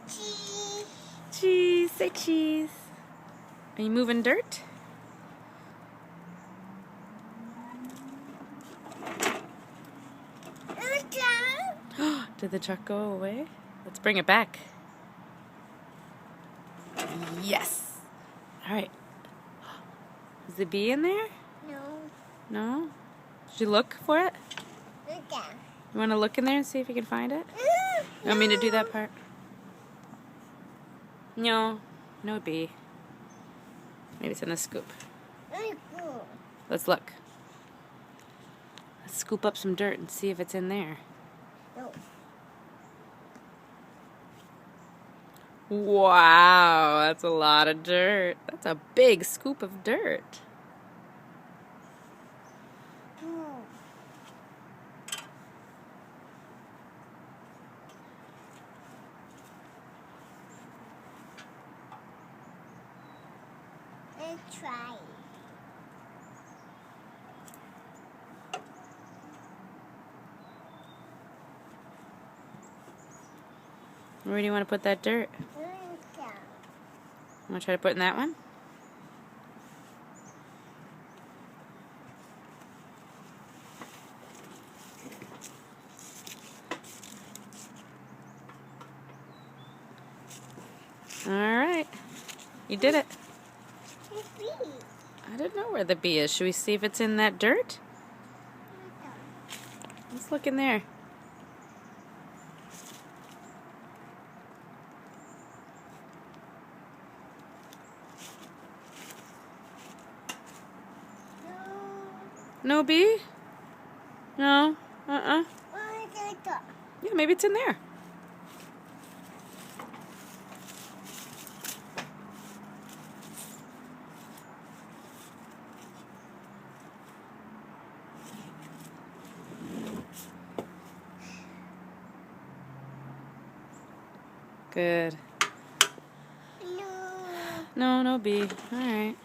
Cheese. Cheese. Say cheese. Are you moving dirt? Did the truck go away? Let's bring it back. Yes. All right. Is the bee in there? No. No? Did you look for it? Look down. You want to look in there and see if you can find it? You want me to do that part? No. No bee. Maybe it's in the scoop. Let's look. Let's scoop up some dirt and see if it's in there. No. Wow, that's a lot of dirt. That's a big scoop of dirt. Let's try. Where do you want to put that dirt? Want to try to put it in that one? All right. You did it. I don't know where the bee is. Should we see if it's in that dirt? Let's look in there. No bee? No? Yeah, maybe it's in there. Good. No bee. All right.